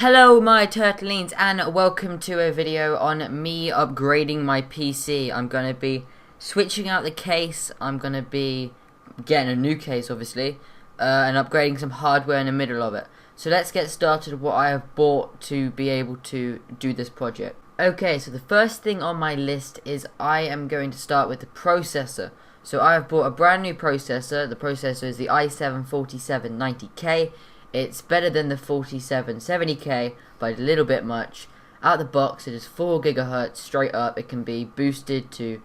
Hello my turtlings and welcome to a video on me upgrading my PC. I'm going to be switching out the case, I'm going to be getting a new case obviously, and upgrading some hardware in the middle of it. So let's get started with what I have bought to be able to do this project. Okay, so the first thing on my list is I am going to start with the processor. So I have bought a brand new processor. The processor is the i7-4790K. It's better than the 4770K, but a little bit much. Out of the box, it is 4 GHz straight up. It can be boosted to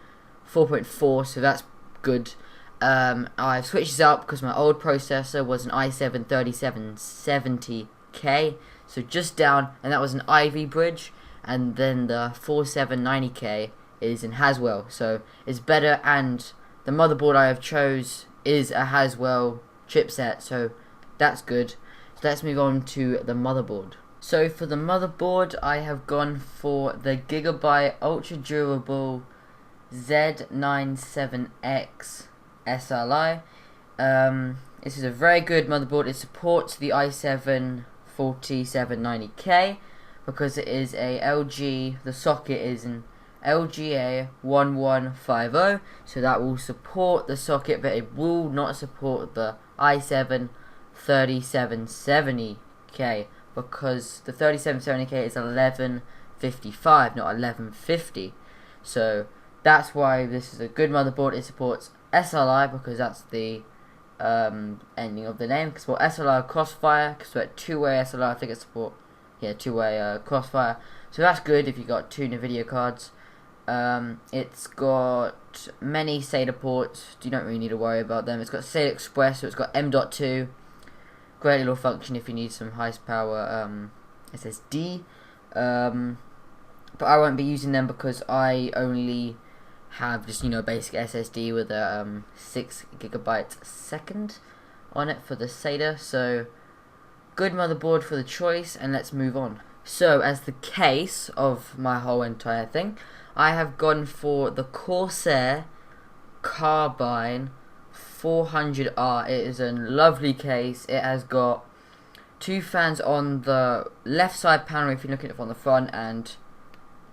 4.4, so that's good. I've switched this out because my old processor was an i7-3770K, so just down, and that was an Ivy bridge. And then the 4790K is in Haswell, so it's better. And the motherboard I have chose is a Haswell chipset, so that's good. So let's move on to the motherboard. So for the motherboard, I have gone for the Gigabyte Ultra Durable Z97X SLI. This is a very good motherboard. It supports the i7-4790K because it is a LG. The socket is an LGA 1150, so that will support the socket, but it will not support the i7-3770K because the 3770K is 1155, not 1150. So that's why this is a good motherboard. It supports SLI because that's the ending of the name. Because for SLI Crossfire, because we're two-way SLI, I think it supports two-way Crossfire. So that's good if you got two NVIDIA cards. It's got many SATA ports. You don't really need to worry about them. It's got SATA Express, so it's got M.2. Great little function if you need some high power SSD. But I won't be using them because I only have just basic SSD with a 6 GB second on it for the SATA. So good motherboard for the choice, and let's move on. So as the case of my whole entire thing, I have gone for the Corsair Carbine 400R. It is a lovely case. It has got two fans on the left side panel if you're looking at it from the front, and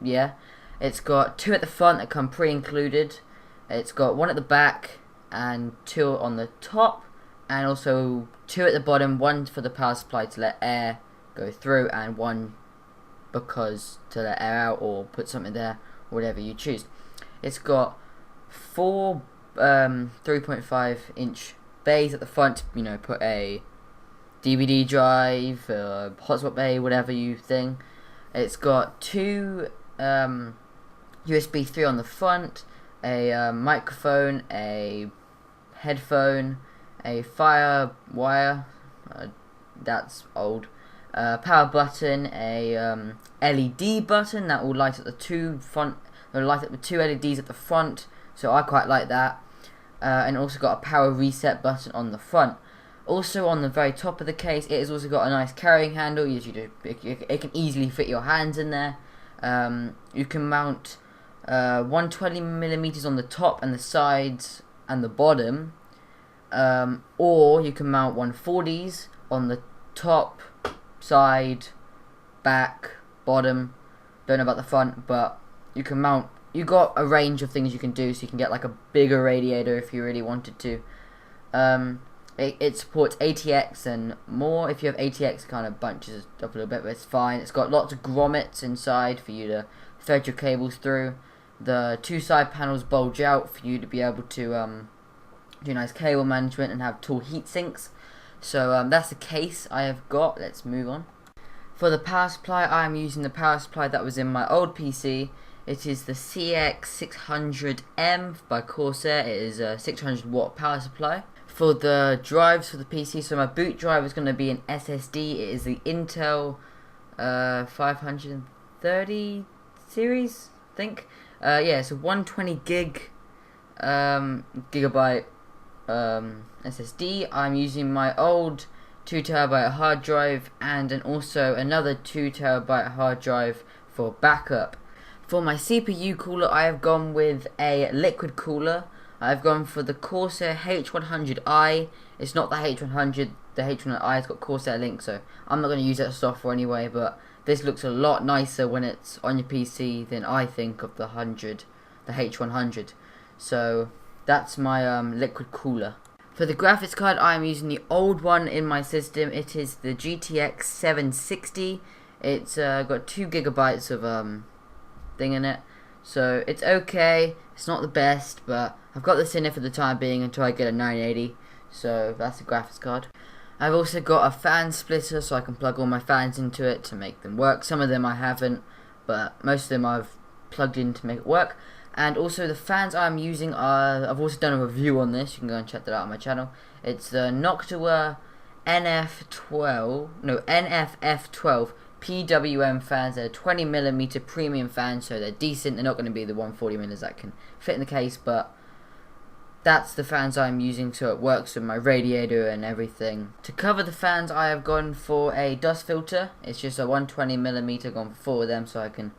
yeah, it's got two at the front that come pre-included. It's got one at the back and two on the top, and also two at the bottom, one for the power supply to let air go through, and one because to let air out or put something there, whatever you choose. It's got four 3.5 inch bays at the front, put a DVD drive, hotspot bay, whatever you think. It's got two USB 3 on the front, a microphone, a headphone, a fire wire, that's old, power button, a LED button that will light up the two LEDs at the front, so I quite like that, and also got a power reset button on the front. Also on the very top of the case, it has also got a nice carrying handle. It can easily fit your hands in there. You can mount 120mm on the top and the sides and the bottom, or you can mount 140s on the top, side, back, bottom. Don't know about the front, but you can mount. You got a range of things you can do, so you can get like a bigger radiator if you really wanted to. It supports ATX and more. If you have ATX, it kind of bunches up a little bit, but it's fine. It's got lots of grommets inside for you to thread your cables through. The two side panels bulge out for you to be able to do nice cable management and have tall heat sinks. So that's the case I have got. Let's move on. For the power supply, I am using the power supply that was in my old PC. It is the CX600M by Corsair. It is a 600 watt power supply. For the drives for the PC, so my boot drive is going to be an SSD. It is the Intel 530 series, I think. Yeah, it's a 120 gigabyte SSD. I'm using my old 2TB hard drive and also another 2TB hard drive for backup. For my CPU cooler, I have gone with a liquid cooler. I've gone for the Corsair H100i. It's not the H100. The H100i has got Corsair Link, so I'm not going to use that software anyway, but this looks a lot nicer when it's on your PC than I think of the H100. So that's my liquid cooler. For the graphics card, I'm using the old one in my system. It is the GTX 760. It's got 2 gigabytes of thing in it, so it's okay. It's not the best, but I've got this in it for the time being until I get a 980. So that's the graphics card. I've also got a fan splitter, so I can plug all my fans into it to make them work. Some of them I haven't, but most of them I've plugged in to make it work. And also the fans I'm using are, I've also done a review on this, you can go and check that out on my channel. It's the Noctua NFF12 PWM fans. They're 20mm premium fans, so they're decent. They're not going to be the 140mm that can fit in the case, but that's the fans I'm using, so it works with my radiator and everything. To cover the fans, I have gone for a dust filter. It's just a 120mm, gone for 4 of them, so I can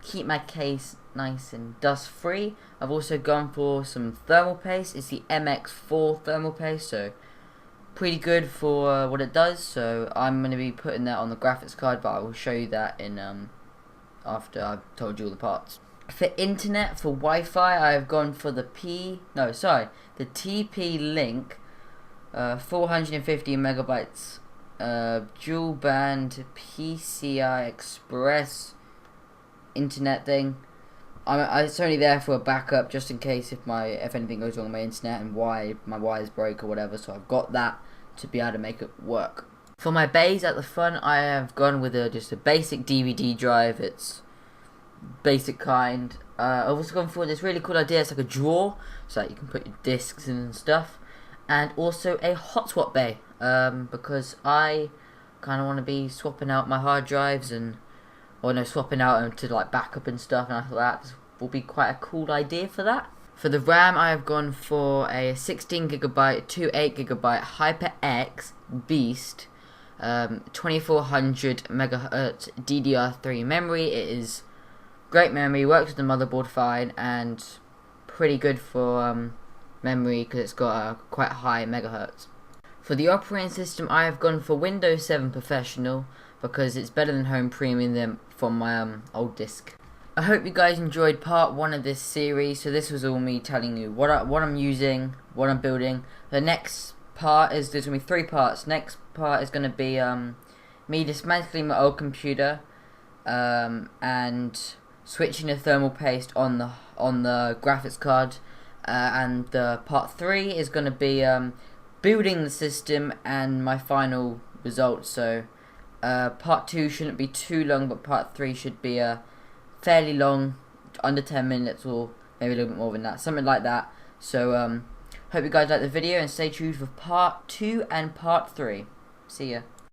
keep my case nice and dust free. I've also gone for some thermal paste. It's the MX4 thermal paste, so pretty good for what it does. So I'm going to be putting that on the graphics card, but I will show you that in after I've told you all the parts. For internet, for Wi-Fi, I've gone for the TP-Link 450 megabytes dual band PCI Express internet thing. It's only there for a backup, just in case if anything goes wrong with my internet and my wires break or whatever. So I've got that to be able to make it work. For my bays at the front, I have gone with just a basic DVD drive. It's basic kind. I've also gone for this really cool idea. It's like a drawer, so that you can put your discs in and stuff, and also a hot swap bay, because I kind of want to be swapping out my hard drives swapping out them to like backup and stuff, and I thought that will be quite a cool idea for that. For the RAM, I have gone for a 16GB to 8GB HyperX Beast 2400 MHz DDR3 memory. It is great memory, works with the motherboard fine, and pretty good for memory because it's got a quite high megahertz. For the operating system, I have gone for Windows 7 Professional because it's better than Home Premium than from my old disc. I hope you guys enjoyed part 1 of this series. So this was all me telling you what I'm using, what I'm building. The next part is, there's going to be 3 parts. Next part is going to be me dismantling my old computer and switching the thermal paste on the graphics card, and the part 3 is going to be building the system and my final results. So part 2 shouldn't be too long, but part 3 should be fairly long, under 10 minutes or maybe a little bit more than that, something like that. So hope you guys like the video and stay tuned for part 2 and part 3. See ya.